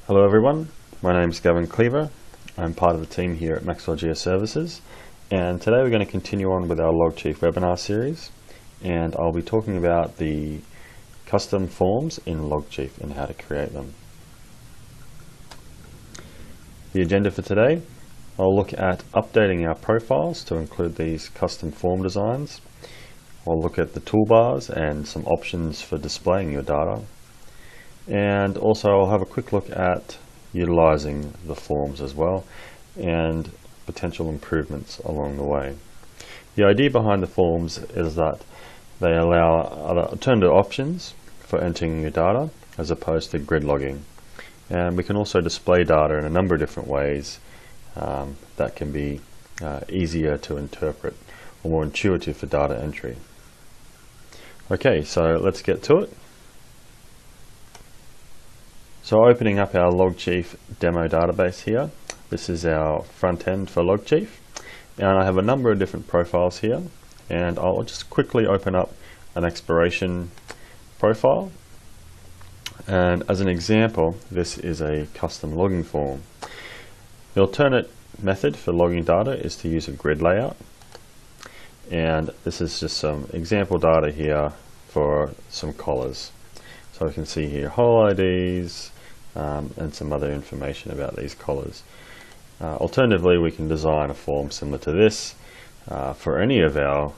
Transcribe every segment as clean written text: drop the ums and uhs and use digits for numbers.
Hello everyone, my name is Gavin Cleaver. I'm part of the team here at Maxwell Geoservices, and today we're going to continue on with our LogChief webinar series, and I'll be talking about the custom forms in LogChief and how to create them. The agenda for today, I'll look at updating our profiles to include these custom form designs. I'll look at the toolbars and some options for displaying your data. And also I'll have a quick look at utilizing the forms as well and potential improvements along the way. The idea behind the forms is that they allow alternative options for entering your data as opposed to grid logging. And we can also display data in a number of different ways that can be easier to interpret or more intuitive for data entry. Okay, so let's get to it. So opening up our LogChief demo database here, this is our front end for LogChief, and I have a number of different profiles here, and I'll just quickly open up an exploration profile. And as an example, this is a custom logging form. The alternate method for logging data is to use a grid layout, and this is just some example data here for some collars. So we can see here hole IDs, and some other information about these collars. Alternatively, we can design a form similar to this for any of our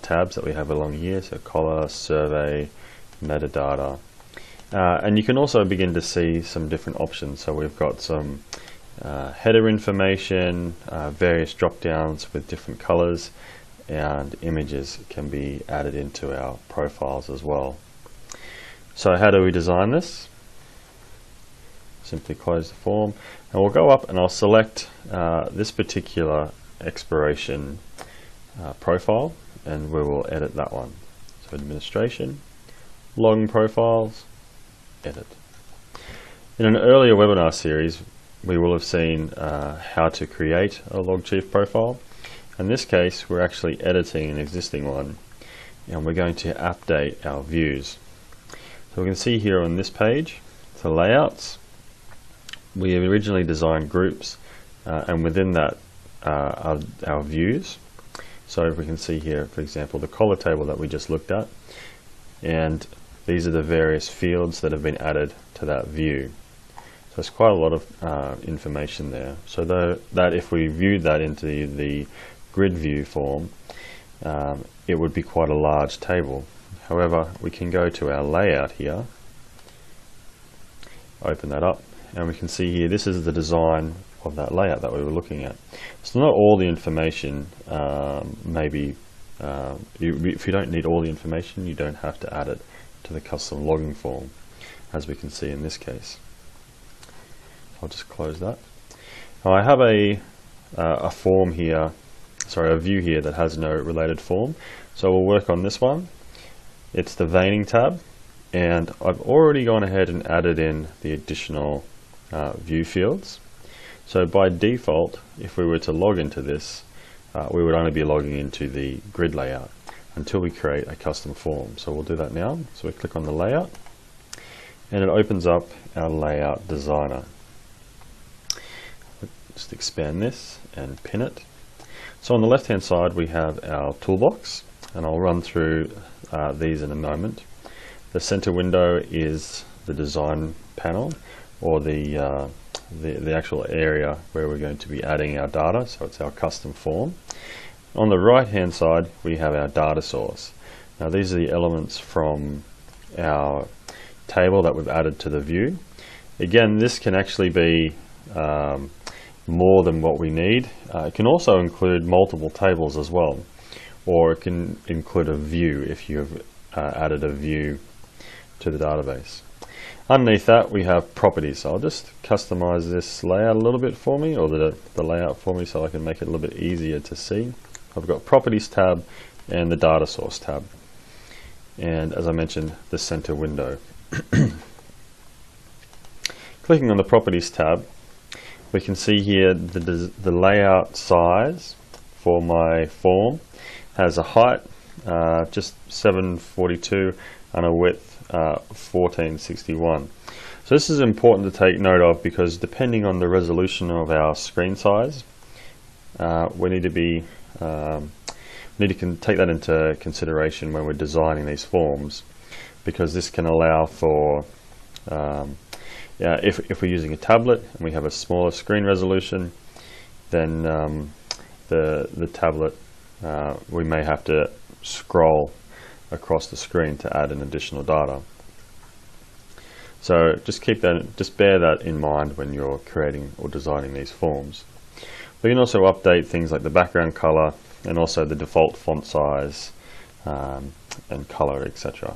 tabs that we have along here, so collar, survey, metadata. And you can also begin to see some different options. So we've got some header information, various drop downs with different colors, and images can be added into our profiles as well. So how do we design this? Simply close the form, and we'll go up and I'll select this particular exploration profile, and we will edit that one. So administration, logging profiles, edit. In an earlier webinar series, we will have seen how to create a LogChief profile. In this case, we're actually editing an existing one, and we're going to update our views. So we can see here on this page, the layouts. We have originally designed groups, and within that are our views. So if we can see here, for example, the collar table that we just looked at, and these are the various fields that have been added to that view. So it's quite a lot of information there. So that if we viewed that into the grid view form, it would be quite a large table. However, we can go to our layout here, open that up, and we can see here this is the design of that layout that we were looking at. So not all the information, if you don't need all the information, you don't have to add it to the custom logging form, as we can see in this case. I'll just close that. Now I have a form here, sorry, a view here that has no related form, so we'll work on this one. It's the veining tab, and I've already gone ahead and added in the additional view fields. So by default, if we were to log into this, we would only be logging into the grid layout until we create a custom form. So we'll do that now. So we click on the layout, and it opens up our layout designer. Just expand this and pin it. So on the left hand side we have our toolbox, and I'll run through these in a moment. The center window is the design panel, or the actual area where we're going to be adding our data, so it's our custom form. On the right hand side we have our data source. Now these are the elements from our table that we've added to the view. Again, this can actually be more than what we need. It can also include multiple tables as well, or it can include a view if you've added a view to the database. Underneath that we have properties. So I'll just customize this layout a little bit for me, or the layout for me, so I can make it a little bit easier to see. I've got properties tab and the data source tab, and as I mentioned, the center window. Clicking on the properties tab, we can see here the layout size for my form has a height just 742 and a width 1461. So this is important to take note of, because depending on the resolution of our screen size, we need to take that into consideration when we're designing these forms, because this can allow for, if we're using a tablet and we have a smaller screen resolution, then the tablet, we may have to scroll across the screen to add an additional data. So just bear that in mind when you're creating or designing these forms. We can also update things like the background color and also the default font size and color, etc.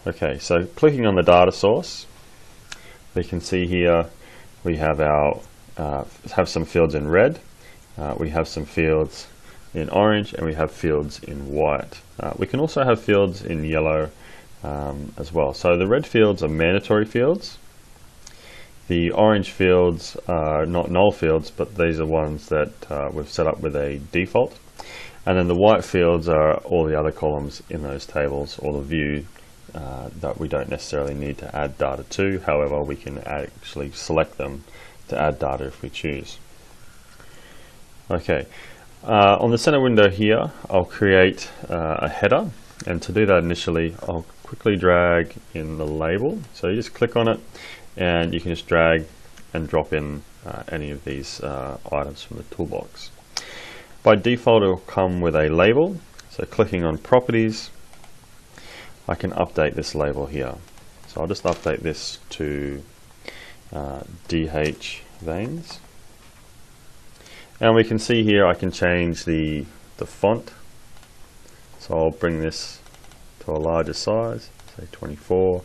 Okay, so clicking on the data source, we can see here we have some fields in red, we have some fields in orange, and we have fields in white. We can also have fields in yellow as well. So the red fields are mandatory fields. The orange fields are not null fields, but these are ones that we've set up with a default. And then the white fields are all the other columns in those tables, or the view that we don't necessarily need to add data to. However, we can actually select them to add data if we choose. Okay, on the center window here, I'll create a header, and to do that initially, I'll quickly drag in the label. So you just click on it, and you can just drag and drop in any of these items from the toolbox. By default, it will come with a label. So clicking on properties, I can update this label here. So I'll just update this to DH veins. And we can see here I can change the font. So I'll bring this to a larger size, say 24.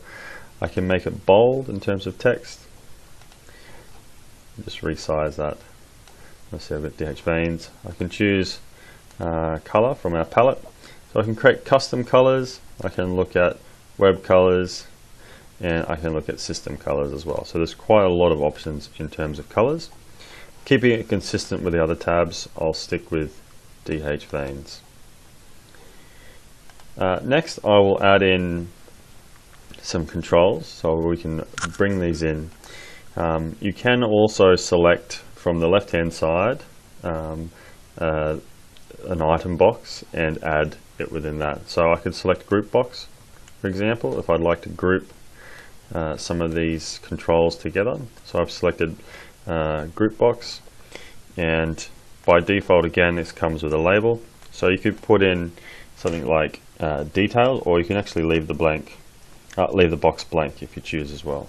I can make it bold in terms of text. Just resize that. Let's see, I've got DH veins. I can choose color from our palette. So I can create custom colors. I can look at web colors, and I can look at system colors as well. So there's quite a lot of options in terms of colors. Keeping it consistent with the other tabs, I'll stick with DH veins. Next, I will add in some controls, so we can bring these in. You can also select from the left-hand side an item box and add it within that. So I could select group box, for example, if I'd like to group some of these controls together. So I've selected group box, and by default, again, this comes with a label. So you could put in something like detail, or you can actually leave the box blank if you choose as well.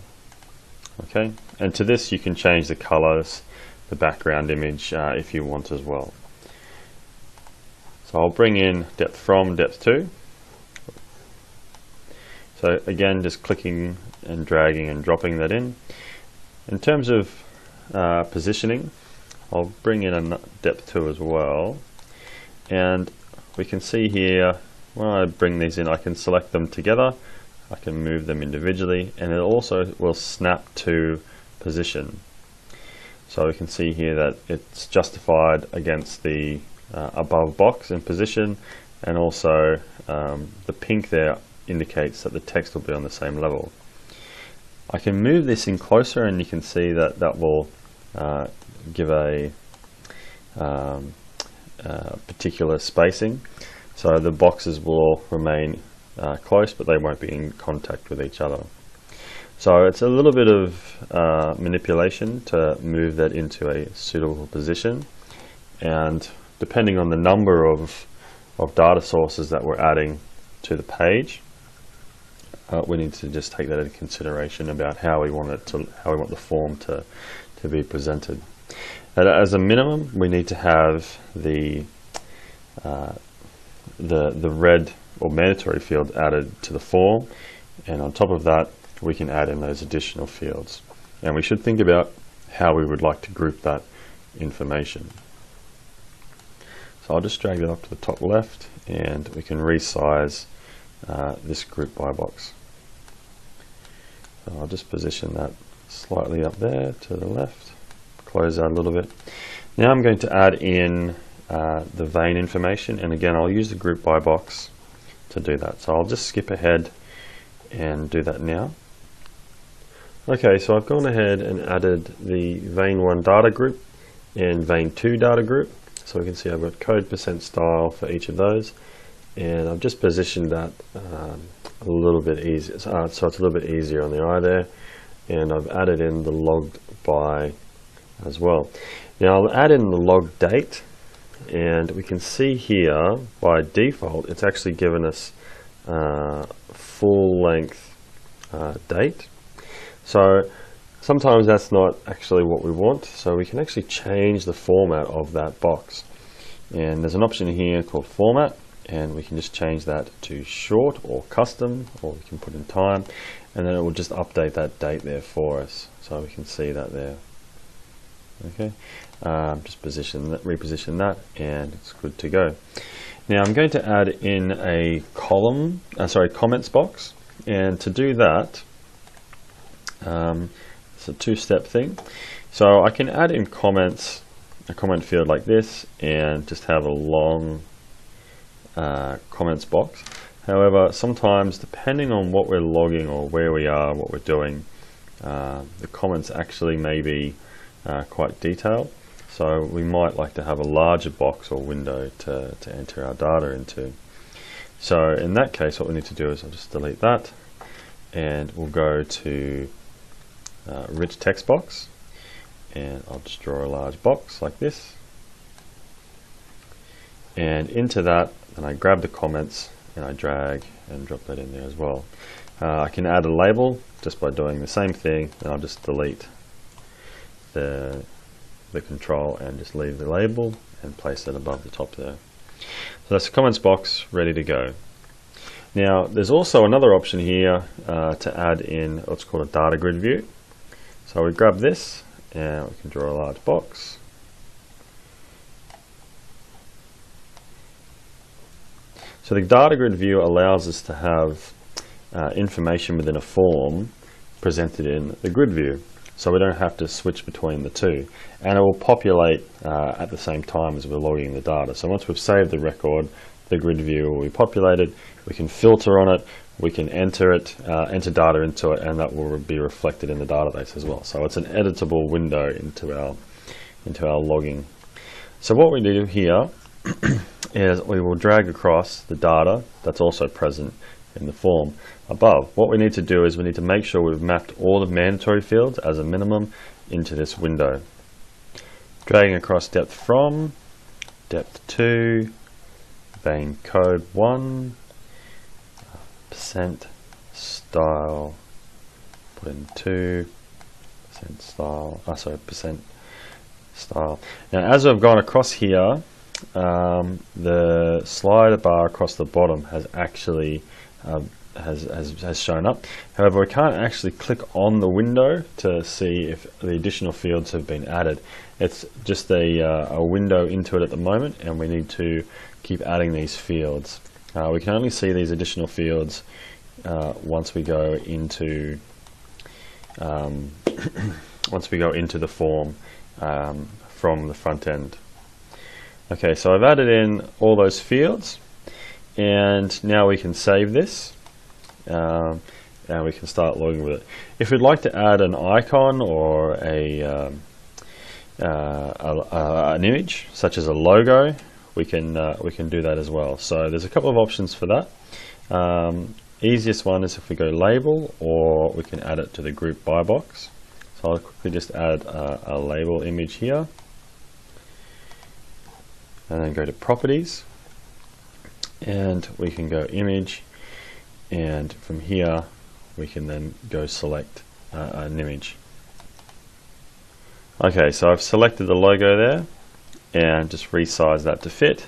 Okay, and to this you can change the colors, the background image if you want as well. So I'll bring in depth from, depth to. So again, just clicking and dragging and dropping that in. In terms of positioning, I'll bring in a depth to as well, and we can see here when I bring these in, I can select them together, I can move them individually, and it also will snap to position. So we can see here that it's justified against the above box in position, and also the pink there indicates that the text will be on the same level. I can move this in closer, and you can see that that will give a particular spacing. So the boxes will remain close, but they won't be in contact with each other. So it's a little bit of manipulation to move that into a suitable position, and depending on the number of data sources that we're adding to the page, we need to just take that into consideration about how we want the form to be presented. And as a minimum, we need to have the red or mandatory field added to the form, and on top of that we can add in those additional fields, and we should think about how we would like to group that information. So I'll just drag that up to the top left, and we can resize this group by box. So I'll just position that slightly up there to the left, close out a little bit. Now I'm going to add in the vein information, and again I'll use the group by box to do that. So I'll just skip ahead and do that now. Okay, so I've gone ahead and added the vein 1 data group and vein 2 data group. So we can see I've got code % style for each of those, and I've just positioned that a little bit easier, so it's a little bit easier on the eye there, and I've added in the logged by as well. Now I'll add in the log date, and we can see here by default it's actually given us full length date. So sometimes that's not actually what we want, so we can actually change the format of that box. And there's an option here called format, and we can just change that to short or custom, or we can put in time, and then it will just update that date there for us, so we can see that there. Okay, just reposition that, and it's good to go. Now I'm going to add in a comments box, and to do that, it's a two-step thing. So I can add in comments, a comment field like this, and just have a long comments box. However, sometimes depending on what we're logging or where we are, what we're doing, the comments actually may be quite detailed. So we might like to have a larger box or window to enter our data into. So in that case, what we need to do is I'll just delete that, and we'll go to rich text box, and I'll just draw a large box like this, and into that, and I grab the comments and I drag and drop that in there as well. I can add a label just by doing the same thing, and I'll just delete the control and just leave the label and place it above the top there. So that's the comments box ready to go. Now there's also another option here to add in what's called a data grid view. So we grab this and we can draw a large box. So the data grid view allows us to have information within a form presented in the grid view, so we don't have to switch between the two, and it will populate at the same time as we're logging the data. So once we've saved the record, the grid view will be populated, we can filter on it, we can enter data into it, and that will be reflected in the database as well. So it's an editable window into our logging. So what we do here is we will drag across the data that's also present in the form above. What we need to do is we need to make sure we've mapped all the mandatory fields as a minimum into this window. Dragging across depth from, depth to, vein code 1, percent style, put in 2, percent style, percent style. Now as I've gone across here, the slider bar across the bottom has actually has shown up. However, we can't actually click on the window to see if the additional fields have been added. It's just a window into it at the moment, and we need to keep adding these fields. We can only see these additional fields once we go into the form from the front end. Okay, so I've added in all those fields, and now we can save this, and we can start logging with it. If we'd like to add an icon or an image, such as a logo, we can do that as well. So there's a couple of options for that. Easiest one is if we go label, or we can add it to the group by box. So I'll quickly just add a label image here, and then go to properties, and we can go image, and from here we can then go select an image. Okay, so I've selected the logo there and just resize that to fit,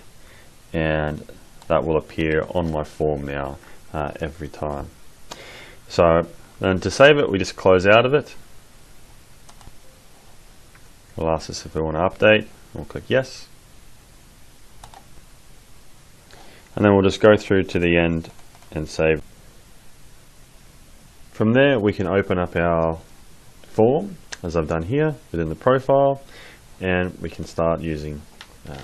and that will appear on my form now every time. So then to save it, we just close out of it. It'll ask us if we want to update. We'll click yes. And then we'll just go through to the end and save. From there we can open up our form, as I've done here, within the profile, and we can start using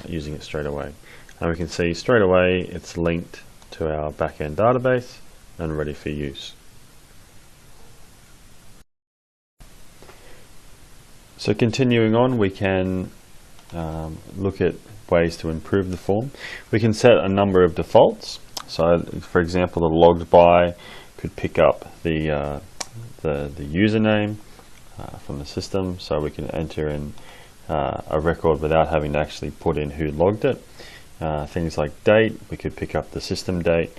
it straight away. And we can see straight away it's linked to our backend database and ready for use. So continuing on, we can look at ways to improve the form. We can set a number of defaults. So for example, the logged by could pick up the username from the system, so we can enter in a record without having to actually put in who logged it. Things like date, we could pick up the system date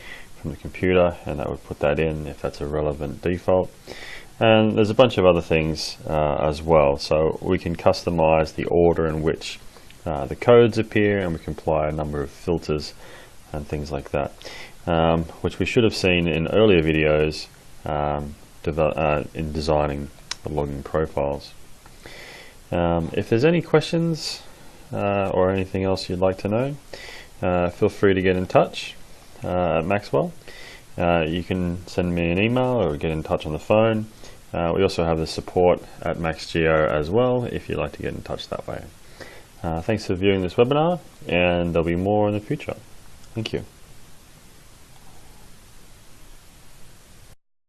from the computer, and that would put that in if that's a relevant default. And there's a bunch of other things as well. So we can customize the order in which the codes appear, and we can apply a number of filters and things like that, which we should have seen in earlier videos in designing the logging profiles. If there's any questions or anything else you'd like to know, feel free to get in touch at Maxwell. You can send me an email or get in touch on the phone. We also have the support at MaxGeo as well if you'd like to get in touch that way. Thanks for viewing this webinar, and there'll be more in the future. Thank you.